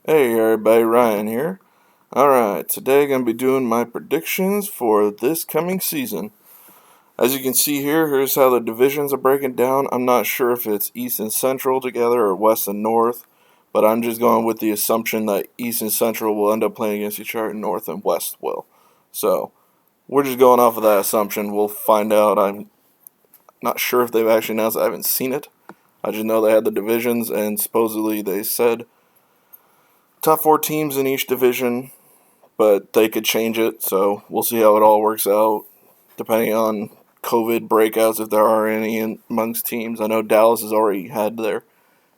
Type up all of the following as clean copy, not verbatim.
Hey everybody, Ryan here. Alright, today I'm going to be doing my predictions for this coming season. As you can see here, here's how the divisions are breaking down. I'm not sure if it's East and Central together or West and North, but I'm just going with the assumption that East and Central will end up playing against each other and North and West will. So, we're just going off of that assumption. We'll find out. I'm not sure if they've actually announced it. I haven't seen it. I just know they had the divisions, and supposedly they said top four teams in each division, but they could change it, so we'll see how it all works out, depending on COVID breakouts, if there are any amongst teams. I know Dallas has already had their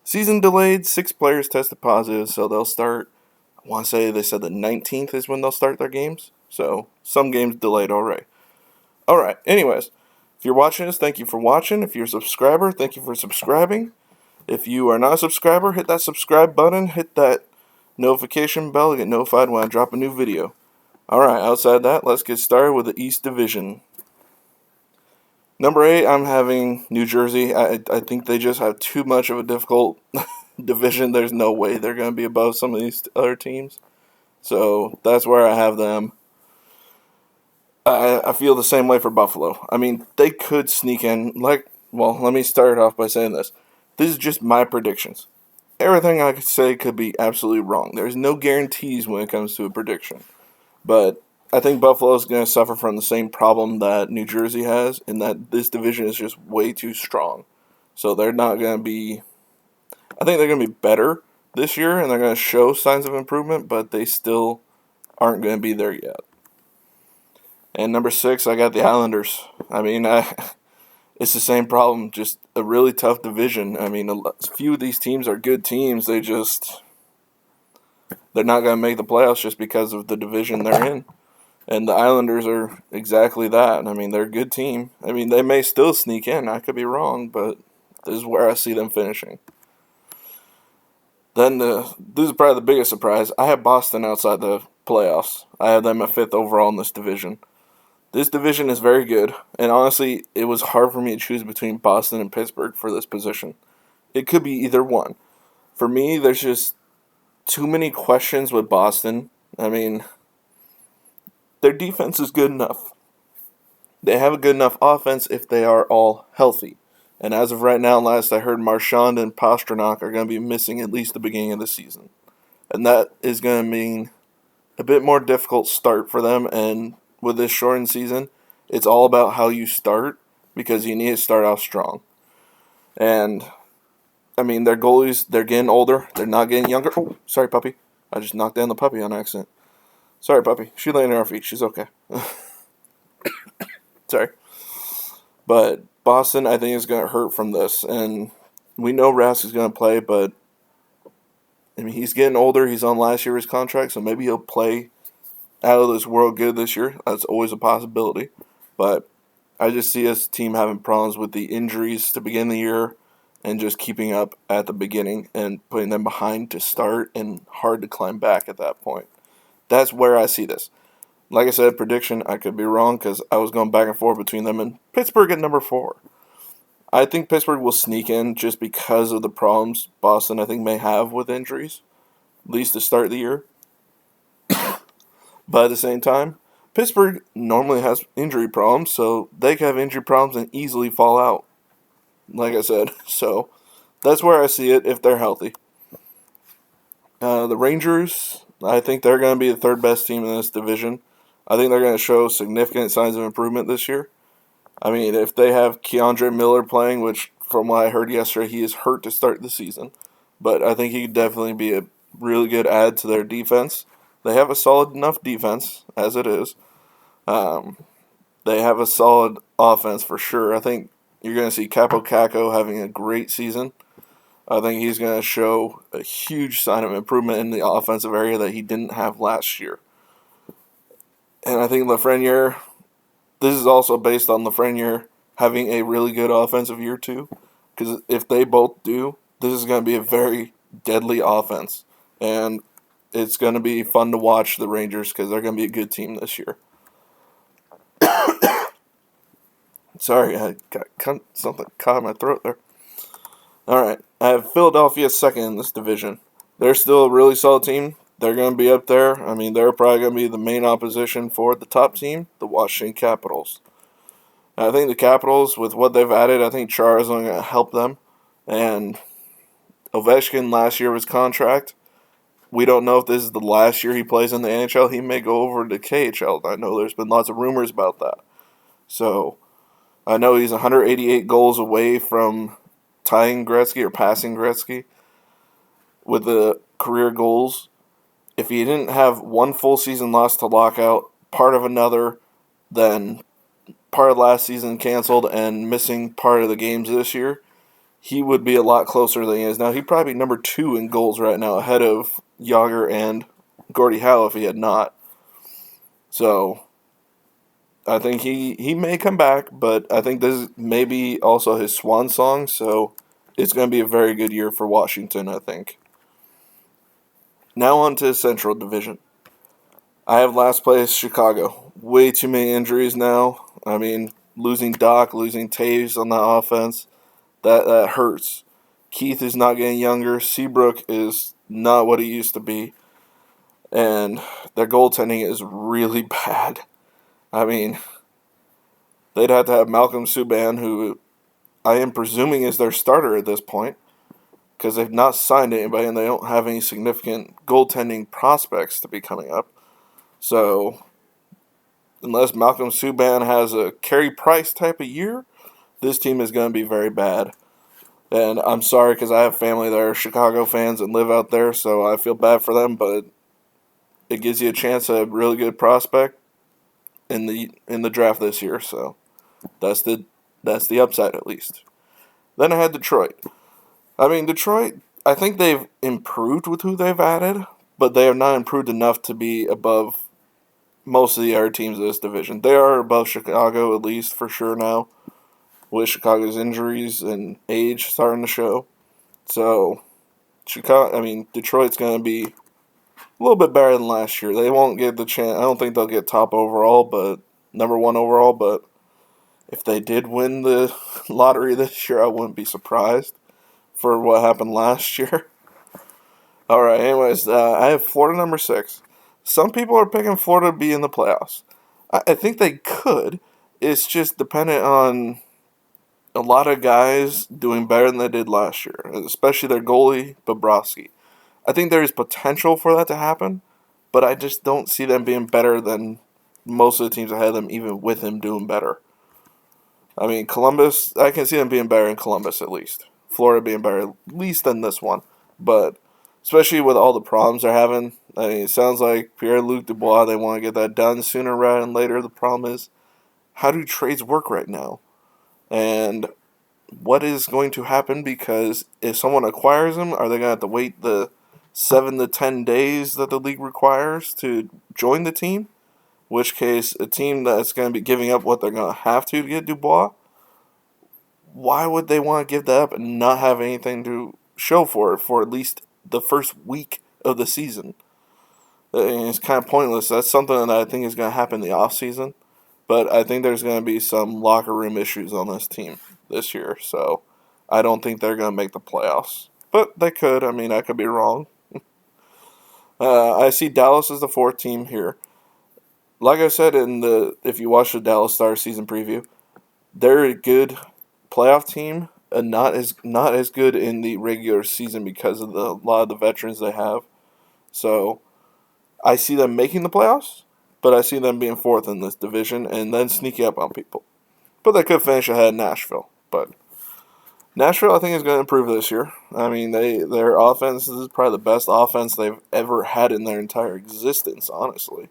season delayed. 6 players tested positive, so they'll start, I want to say they said the 19th is when they'll start their games, so some games delayed already. Alright, anyways, if you're watching this, thank you for watching. If you're a subscriber, thank you for subscribing. If you are not a subscriber, hit that subscribe button, hit that notification bell to get notified when I drop a new video. Alright, outside that, let's get started with the East Division. Number 8, I'm having New Jersey. I think they just have too much of a difficult division. There's no way they're going to be above some of these other teams. So that's where I have them. I feel the same way for Buffalo. I mean, they could sneak in. Let me start off by saying this. This is just my predictions. Everything I could say could be absolutely wrong. There's no guarantees when it comes to a prediction. But I think Buffalo is going to suffer from the same problem that New Jersey has, in that this division is just way too strong. So they're not going to be. I think they're going to be better this year, and they're going to show signs of improvement, but they still aren't going to be there yet. And number 6, I got the Islanders. I mean, it's the same problem, just a really tough division. I mean, a few of these teams are good teams. They're not going to make the playoffs just because of the division they're in. And the Islanders are exactly that. I mean, they're a good team. I mean, they may still sneak in. I could be wrong, but this is where I see them finishing. Then this is probably the biggest surprise. I have Boston outside the playoffs. I have them at 5th overall in this division. This division is very good, and honestly, it was hard for me to choose between Boston and Pittsburgh for this position. It could be either one. For me, there's just too many questions with Boston. I mean, their defense is good enough. They have a good enough offense if they are all healthy. And as of right now, last I heard, Marchand and Pastrnak are going to be missing at least the beginning of the season. And that is going to mean a bit more difficult start for them. And with this shortened season, it's all about how you start, because you need to start off strong. And, I mean, their goalies, they're getting older. They're not getting younger. Oh, sorry, puppy. I just knocked down the puppy on accident. Sorry, puppy. She's laying on her feet. She's okay. Sorry. But Boston, I think, is going to hurt from this. And we know Rask is going to play, but I mean, he's getting older. He's on last year's contract, so maybe he'll play out of this world good this year. That's always a possibility. But I just see this team having problems with the injuries to begin the year and just keeping up at the beginning and putting them behind to start and hard to climb back at that point. That's where I see this. Like I said, prediction, I could be wrong because I was going back and forth between them and Pittsburgh at number 4. I think Pittsburgh will sneak in just because of the problems Boston, I think, may have with injuries, at least to start the year. But at the same time, Pittsburgh normally has injury problems, so they could have injury problems and easily fall out. Like I said, so that's where I see it if they're healthy. The Rangers, I think they're going to be the 3rd best team in this division. I think they're going to show significant signs of improvement this year. I mean, if they have Keandre Miller playing, which from what I heard yesterday, he is hurt to start the season, but I think he could definitely be a really good add to their defense. They have a solid enough defense as it is. They have a solid offense for sure. I think you're going to see Capo Caco having a great season. I think he's going to show a huge sign of improvement in the offensive area that he didn't have last year. And I think Lafreniere, this is also based on Lafreniere having a really good offensive year too. Because if they both do, this is going to be a very deadly offense. And it's going to be fun to watch the Rangers because they're going to be a good team this year. Sorry, I got something caught in my throat there. Alright, I have Philadelphia 2nd in this division. they're still a really solid team. They're going to be up there. I mean, they're probably going to be the main opposition for the top team, the Washington Capitals. I think the Capitals, with what they've added, I think Chara is going to help them. And Ovechkin last year was contract. We don't know if this is the last year he plays in the NHL. He may go over to KHL. I know there's been lots of rumors about that. So I know he's 188 goals away from tying Gretzky or passing Gretzky with the career goals. If he didn't have one full season lost to lockout, part of another, then part of last season canceled and missing part of the games this year, he would be a lot closer than he is now. He'd probably be number 2 in goals right now, ahead of Yager and Gordie Howe if he had not. So I think he may come back, but I think this may be also his swan song, so it's going to be a very good year for Washington, I think. Now on to Central Division. I have last place Chicago. Way too many injuries now. I mean, losing Doc, losing Taves on the offense, that hurts. Keith is not getting younger. Seabrook is not what he used to be. And their goaltending is really bad. I mean, they'd have to have Malcolm Subban, who I am presuming is their starter at this point, because they've not signed anybody and they don't have any significant goaltending prospects to be coming up. So, unless Malcolm Subban has a Carey Price type of year, this team is going to be very bad. And I'm sorry because I have family that are Chicago fans and live out there, so I feel bad for them, but it gives you a chance at a really good prospect in the draft this year, so that's the upside at least. Then I had Detroit. I mean, Detroit, I think they've improved with who they've added, but they have not improved enough to be above most of the other teams in this division. They are above Chicago, at least, for sure now, with Chicago's injuries and age starting to show. So, Detroit's going to be a little bit better than last year. They won't get the chance. I don't think they'll get top overall, but number 1 overall, but if they did win the lottery this year, I wouldn't be surprised for what happened last year. All right, anyways, I have Florida number 6. Some people are picking Florida to be in the playoffs. I think they could. It's just dependent on a lot of guys doing better than they did last year, especially their goalie, Bobrovsky. I think there is potential for that to happen, but I just don't see them being better than most of the teams ahead of them, even with him doing better. I mean, Columbus, I can see them being better in Columbus at least. Florida being better at least than this one. But especially with all the problems they're having, I mean, it sounds like Pierre-Luc Dubois, they want to get that done sooner rather than later. The problem is, how do trades work right now? And what is going to happen? Because if someone acquires him, are they going to have to wait the 7 to 10 days that the league requires to join the team? In which case, a team that's going to be giving up what they're going to have to get Dubois, why would they want to give that up and not have anything to show for it for at least the first week of the season? I mean, it's kind of pointless. That's something that I think is going to happen in the offseason. But I think there's going to be some locker room issues on this team this year. So I don't think they're going to make the playoffs. But they could. I mean, I could be wrong. I see Dallas as the 4th team here. Like I said if you watch the Dallas Stars season preview, they're a good playoff team and not as good in the regular season because of a lot of the veterans they have. So I see them making the playoffs, but I see them being 4th in this division and then sneaking up on people. But they could finish ahead of Nashville. But Nashville, I think, is going to improve this year. I mean, their offense is probably the best offense they've ever had in their entire existence, honestly.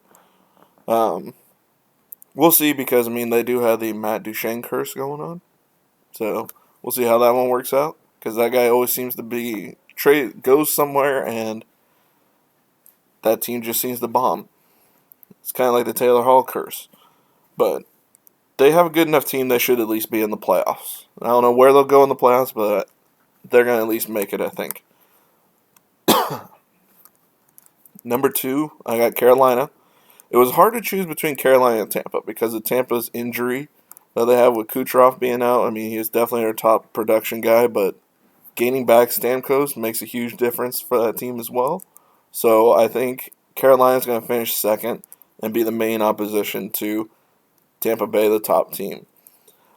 We'll see because, I mean, they do have the Matt Duchene curse going on. So we'll see how that one works out because that guy always seems to be goes somewhere and that team just seems to bomb. It's kind of like the Taylor Hall curse. But they have a good enough team they should at least be in the playoffs. I don't know where they'll go in the playoffs, but they're going to at least make it, I think. Number 2, I got Carolina. It was hard to choose between Carolina and Tampa because of Tampa's injury that they have with Kucherov being out. I mean, he is definitely their top production guy, but gaining back Stamkos makes a huge difference for that team as well. So I think Carolina's going to finish second and be the main opposition to Tampa Bay, the top team.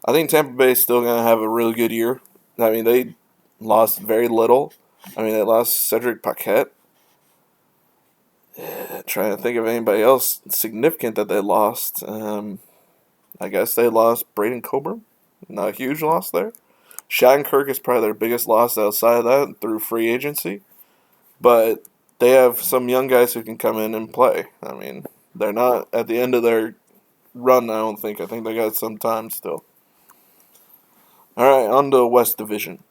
I think Tampa Bay is still going to have a really good year. I mean, they lost very little. I mean, they lost Cedric Paquette. Trying to think of anybody else significant that they lost. I guess they lost Braden Coburn. Not a huge loss there. Shattenkirk is probably their biggest loss outside of that through free agency. But they have some young guys who can come in and play. I mean, they're not at the end of their run, I don't think. I think they got some time still. All right, on to West Division.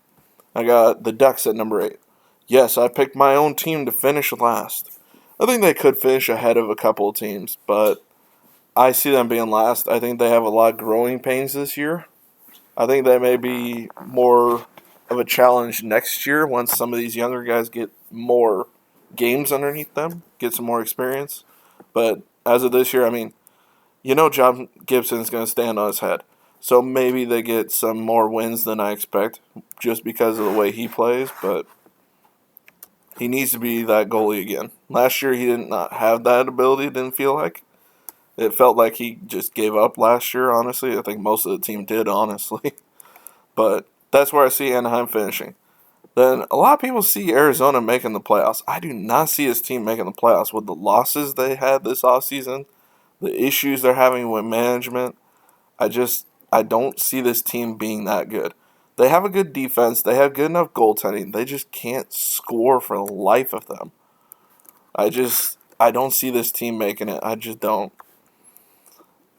I got the Ducks at number 8. Yes, I picked my own team to finish last. I think they could finish ahead of a couple of teams, but I see them being last. I think they have a lot of growing pains this year. I think that may be more of a challenge next year once some of these younger guys get more games underneath them, get some more experience. But as of this year, I mean, John Gibson's going to stand on his head. So maybe they get some more wins than I expect just because of the way he plays, but he needs to be that goalie again. Last year he did not have that ability, didn't feel like. It felt like he just gave up last year, honestly. I think most of the team did, honestly. But that's where I see Anaheim finishing. Then a lot of people see Arizona making the playoffs. I do not see his team making the playoffs with the losses they had this offseason, the issues they're having with management. I don't see this team being that good. They have a good defense. They have good enough goaltending. They just can't score for the life of them. I don't see this team making it. I just don't.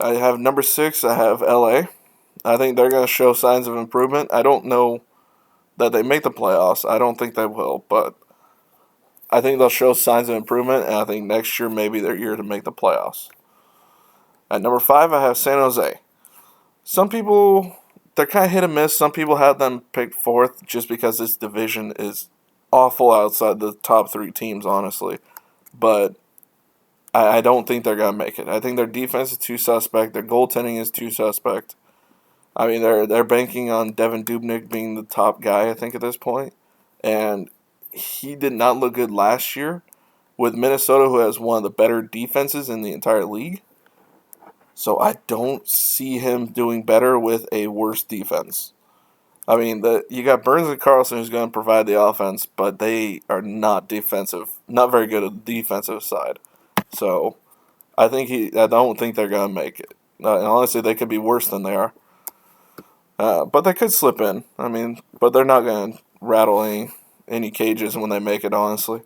I have number 6. I have LA. I think they're going to show signs of improvement. I don't know that they make the playoffs. I don't think they will, but I think they'll show signs of improvement, and I think next year maybe their year to make the playoffs. At number 5, I have San Jose. Some people, they're kind of hit and miss. Some people have them picked 4th just because this division is awful outside the top 3 teams, honestly. But I don't think they're going to make it. I think their defense is too suspect. Their goaltending is too suspect. I mean, they're banking on Devin Dubnyk being the top guy, I think, at this point. And he did not look good last year with Minnesota, who has one of the better defenses in the entire league. So I don't see him doing better with a worse defense. I mean, you got Burns and Carlson who's going to provide the offense, but they are not defensive, not very good at the defensive side. So I don't think they're going to make it. And honestly, they could be worse than they are. But they could slip in. I mean, but they're not going to rattle any cages when they make it, honestly,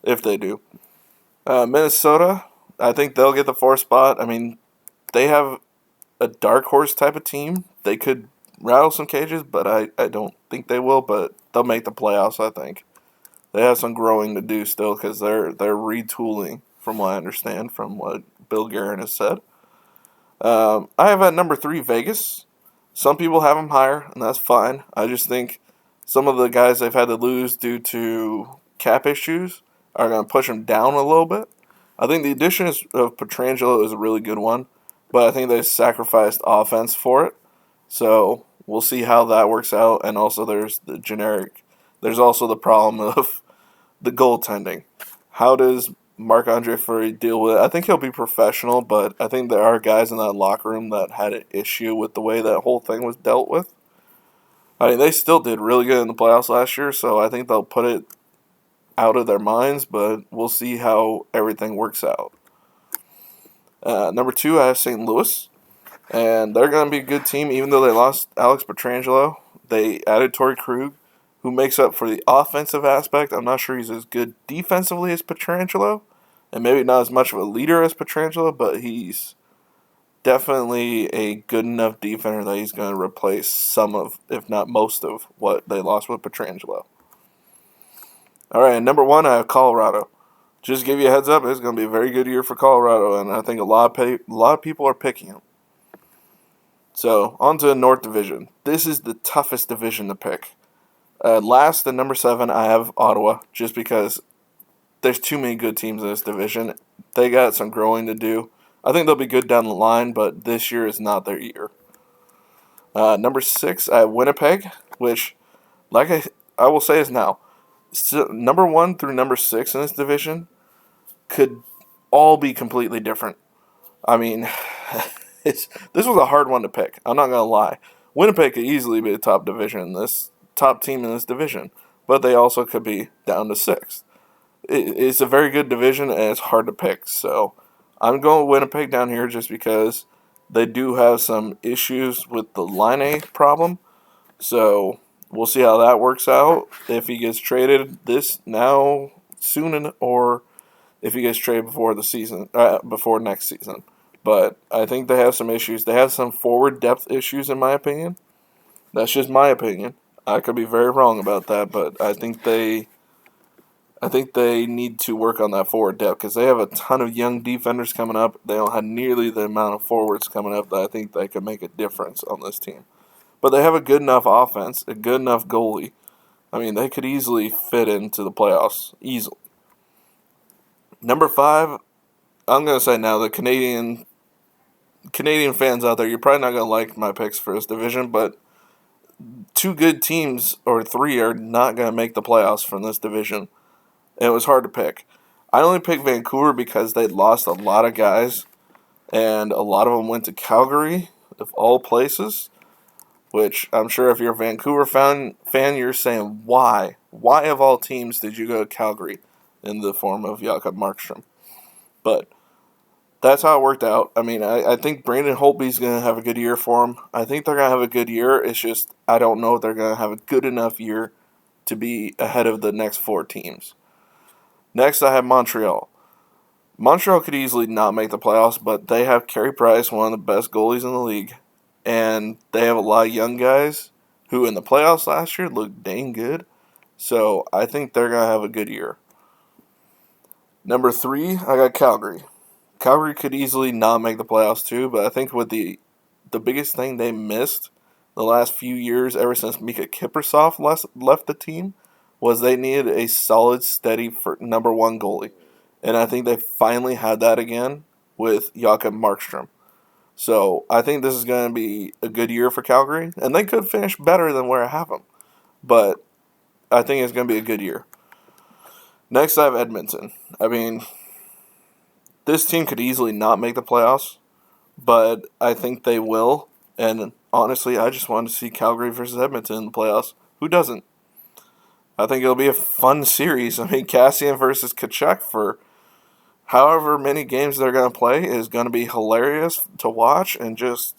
if they do. Minnesota, I think they'll get the 4th spot. I mean, they have a dark horse type of team. They could rattle some cages, but I don't think they will. But they'll make the playoffs, I think. They have some growing to do still because they're retooling, from what I understand, from what Bill Guerin has said. I have at number 3 Vegas. Some people have them higher, and that's fine. I just think some of the guys they've had to lose due to cap issues are going to push them down a little bit. I think the addition of Pietrangelo is a really good one, but I think they sacrificed offense for it. So we'll see how that works out. And also there's also the problem of the goaltending. How does Marc-Andre Fleury deal with it? I think he'll be professional, but I think there are guys in that locker room that had an issue with the way that whole thing was dealt with. I mean, they still did really good in the playoffs last year, so I think they'll put it out of their minds, but we'll see how everything works out. Number 2, I have St. Louis, and they're going to be a good team, even though they lost Alex Pietrangelo. They added Torrey Krug, who makes up for the offensive aspect. I'm not sure he's as good defensively as Pietrangelo, and maybe not as much of a leader as Pietrangelo, but he's definitely a good enough defender that he's going to replace some of, if not most of, what they lost with Pietrangelo. All right, number 1, I have Colorado. Just to give you a heads up, it's going to be a very good year for Colorado, and I think a lot of people are picking them. So, on to the North Division. This is the toughest division to pick. Last, at number 7, I have Ottawa, just because there's too many good teams in this division. They got some growing to do. I think they'll be good down the line, but this year is not their year. Number 6, I have Winnipeg, which, like I will say is now, number 1 through number 6 in this division could all be completely different. I mean, this was a hard one to pick. I'm not gonna lie. Winnipeg could easily be the top team in this division, but they also could be down to 6th. It's a very good division and it's hard to pick. So I'm going Winnipeg down here just because they do have some issues with the line A problem. So we'll see how that works out. If he gets traded soon, or if he gets traded before next season. But I think they have some issues. They have some forward depth issues, in my opinion. That's just my opinion. I could be very wrong about that, but I think they need to work on that forward depth because they have a ton of young defenders coming up. They don't have nearly the amount of forwards coming up that I think they could make a difference on this team. But they have a good enough offense, a good enough goalie. I mean, they could easily fit into the playoffs. Easily. Number 5, I'm going to say now, the Canadian fans out there, you're probably not going to like my picks for this division, but 2 good teams, or 3, are not going to make the playoffs from this division. And it was hard to pick. I only picked Vancouver because they lost a lot of guys, and a lot of them went to Calgary, of all places, which I'm sure if you're a Vancouver fan, you're saying, why? Why of all teams did you go to Calgary in the form of Jakob Markstrom? But that's how it worked out. I mean, I think Brandon Holtby's going to have a good year for him. I think they're going to have a good year. It's just I don't know if they're going to have a good enough year to be ahead of the next 4 teams. Next, I have Montreal. Montreal could easily not make the playoffs, but they have Carey Price, one of the best goalies in the league. And they have a lot of young guys who in the playoffs last year looked dang good. So I think they're going to have a good year. Number 3, I got Calgary. Calgary could easily not make the playoffs too, but I think with the biggest thing they missed the last few years, ever since Mika Kiprusoff left the team, was they needed a solid, steady number 1 goalie. And I think they finally had that again with Jakob Markstrom. So I think this is going to be a good year for Calgary, and they could finish better than where I have them. But I think it's going to be a good year. Next, I have Edmonton. I mean, this team could easily not make the playoffs, but I think they will. And honestly, I just want to see Calgary versus Edmonton in the playoffs. Who doesn't? I think it'll be a fun series. I mean, Cassian versus Tkachuk for however many games they're going to play is going to be hilarious to watch, and it's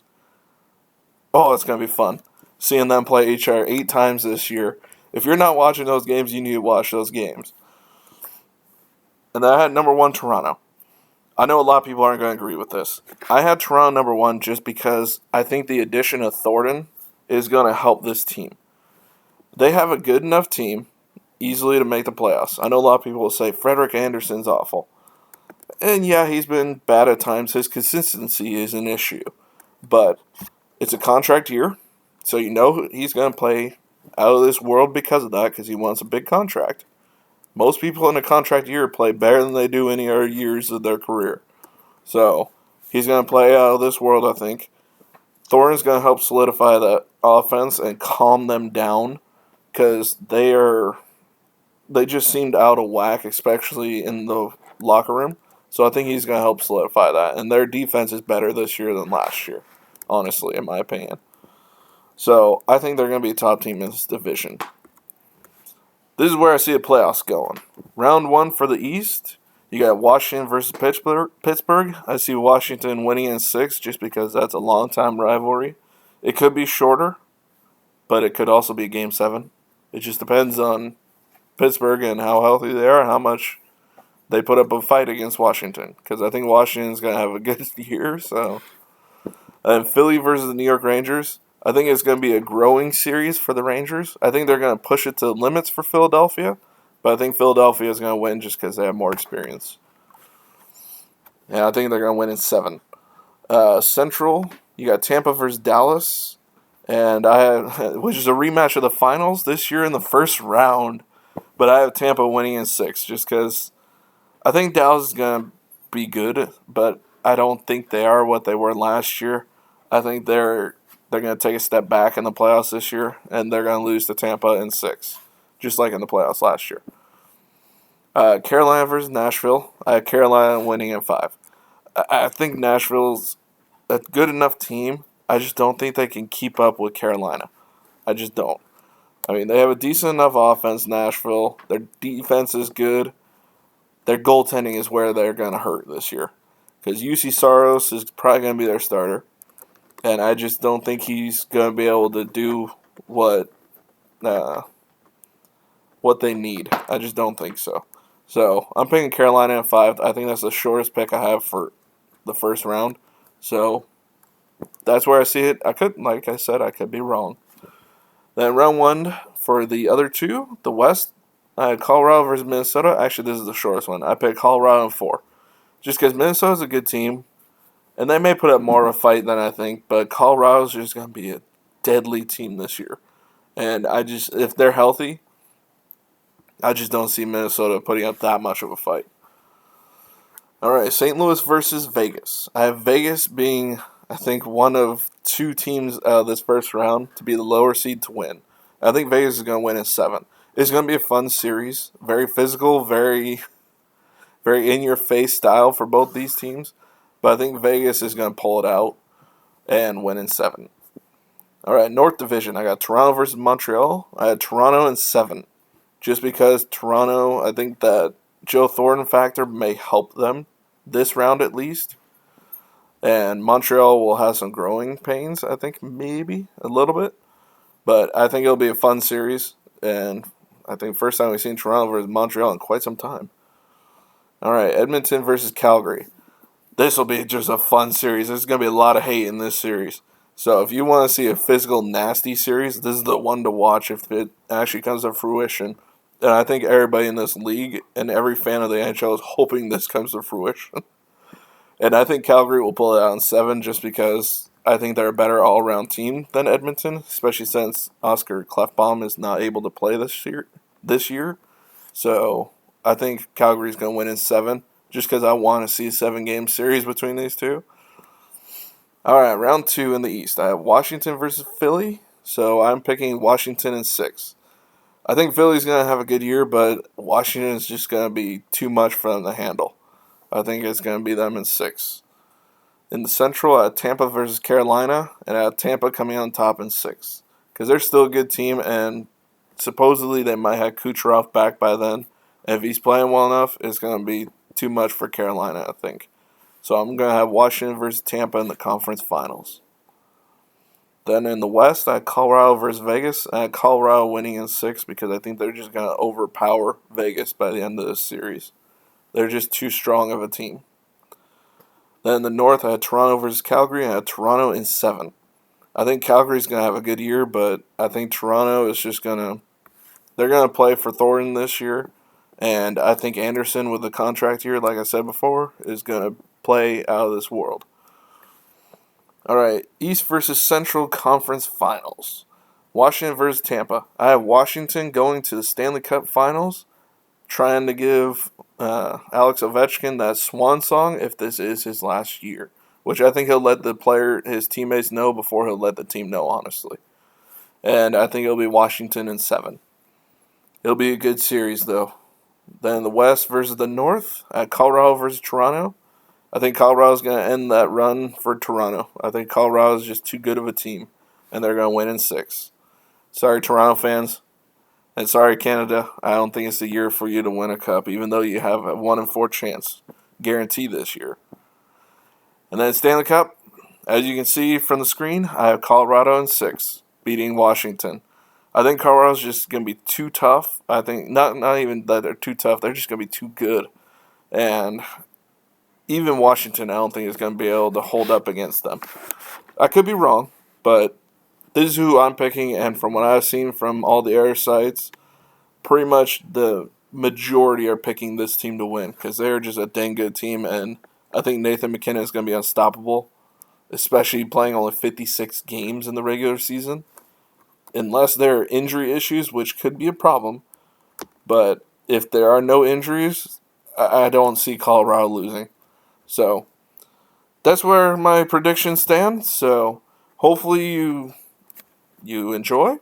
going to be fun seeing them play each other 8 times this year. If you're not watching those games, you need to watch those games. And then I had number 1, Toronto. I know a lot of people aren't going to agree with this. I had Toronto number 1 just because I think the addition of Thornton is going to help this team. They have a good enough team easily to make the playoffs. I know a lot of people will say Frederik Andersen's awful. And yeah, he's been bad at times. His consistency is an issue. But it's a contract year, so you know he's going to play out of this world because of that, because he wants a big contract. Most people in a contract year play better than they do any other years of their career. So he's going to play out of this world, I think. Thornton's going to help solidify the offense and calm them down, because they just seemed out of whack, especially in the locker room. So I think he's going to help solidify that. And their defense is better this year than last year, honestly, in my opinion. So I think they're going to be a top team in this division. This is where I see the playoffs going. Round 1 for the East, you got Washington versus Pittsburgh. I see Washington winning in 6 just because that's a long-time rivalry. It could be shorter, but it could also be Game 7. It just depends on Pittsburgh and how healthy they are and how much they put up a fight against Washington, because I think Washington's going to have a good year. So, and Philly versus the New York Rangers, I think it's going to be a growing series for the Rangers. I think they're going to push it to the limits for Philadelphia, but I think Philadelphia is going to win just because they have more experience. Yeah, I think they're going to win in 7. Central, you got Tampa versus Dallas, and which is a rematch of the finals this year in the first round, but I have Tampa winning in 6 just because I think Dallas is going to be good, but I don't think they are what they were last year. I think they're going to take a step back in the playoffs this year, and they're going to lose to Tampa in 6. just like in the playoffs last year. Carolina versus Nashville. I have Carolina winning in 5. I think Nashville's a good enough team. I just don't think they can keep up with Carolina. I just don't. I mean, they have a decent enough offense, Nashville. Their defense is good. Their goaltending is where they're going to hurt this year. Because UC Saros is probably going to be their starter. And I just don't think he's going to be able to do what they need. I just don't think so. So I'm picking Carolina at 5. I think that's the shortest pick I have for the first round. So that's where I see it. Like I said, I could be wrong. Then round 1 for the other two, the West, I had Colorado versus Minnesota. Actually, this is the shortest one. I picked Colorado in 4. Just because Minnesota's a good team, and they may put up more of a fight than I think, but Colorado's just going to be a deadly team this year. And if they're healthy, I just don't see Minnesota putting up that much of a fight. All right, St. Louis versus Vegas. I have Vegas being, I think, one of 2 teams this first round to be the lower seed to win. I think Vegas is going to win in 7. It's going to be a fun series. Very physical, very, very in-your-face style for both these teams. But I think Vegas is going to pull it out and win in 7. All right, North Division. I got Toronto versus Montreal. I had Toronto in 7. Just because Toronto, I think that Joe Thornton factor may help them this round at least. And Montreal will have some growing pains, I think, maybe a little bit. But I think it'll be a fun series. And I think first time we've seen Toronto versus Montreal in quite some time. All right, Edmonton versus Calgary. This will be just a fun series. There's going to be a lot of hate in this series. So if you want to see a physical, nasty series, this is the one to watch if it actually comes to fruition. And I think everybody in this league and every fan of the NHL is hoping this comes to fruition. And I think Calgary will pull it out in 7 just because I think they're a better all-around team than Edmonton, especially since Oscar Klefbom is not able to play this year. So I think Calgary's going to win in 7 just because I want to see a 7-game series between these two. All right, round 2 in the East. I have Washington versus Philly, so I'm picking Washington in 6. I think Philly's going to have a good year, but Washington is just going to be too much for them to handle. I think it's going to be them in 6. In the Central, I have Tampa versus Carolina, and I have Tampa coming on top in 6. Because they're still a good team, and supposedly they might have Kucherov back by then. And if he's playing well enough, it's going to be too much for Carolina, I think. So I'm going to have Washington versus Tampa in the conference finals. Then in the West, I had Colorado versus Vegas. I had Colorado winning in 6 because I think they're just going to overpower Vegas by the end of this series. They're just too strong of a team. Then in the North, I had Toronto versus Calgary, and I had Toronto in 7. I think Calgary's going to have a good year, but I think Toronto is just going to... They're going to play for Thornton this year, and I think Anderson with the contract year, like I said before, is going to play out of this world. All right, East versus Central Conference Finals. Washington versus Tampa. I have Washington going to the Stanley Cup Finals, trying to give Alex Ovechkin that swan song if this is his last year, which I think he'll let his teammates know before he'll let the team know, honestly. And I think it'll be Washington in 7. It'll be a good series, though. Then the West versus the North, at Colorado versus Toronto. I think Colorado's going to end that run for Toronto. I think Colorado's just too good of a team, and they're going to win in 6. Sorry, Toronto fans. And sorry, Canada. I don't think it's the year for you to win a cup, even though you have a 1 in 4 chance guaranteed this year. And then Stanley Cup, as you can see from the screen, I have Colorado in 6, beating Washington. I think Colorado's just going to be too tough. I think not even that they're too tough. They're just going to be too good. And even Washington, I don't think is going to be able to hold up against them. I could be wrong, but this is who I'm picking, and from what I've seen from all the other sites, pretty much the majority are picking this team to win because they're just a dang good team, and I think Nathan McKinnon is going to be unstoppable, especially playing only 56 games in the regular season. Unless there are injury issues, which could be a problem, but if there are no injuries, I don't see Colorado losing. So that's where my predictions stand. So hopefully you enjoy.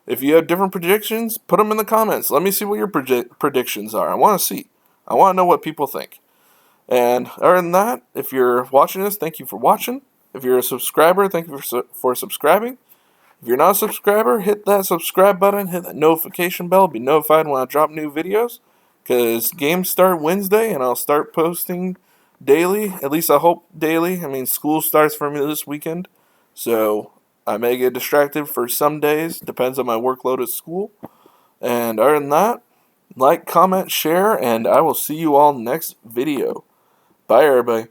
If you have different predictions, put them in the comments. Let me see what your predictions are. I want to see. I want to know what people think. And other than that, if you're watching this, thank you for watching. If you're a subscriber, thank you for subscribing. If you're not a subscriber, hit that subscribe button, hit that notification bell, be notified when I drop new videos. Because games start Wednesday, and I'll start posting daily. At least I hope daily. I mean, school starts for me this weekend. So I may get distracted for some days. Depends on my workload at school. And other than that, like, comment, share, and I will see you all next video. Bye, everybody.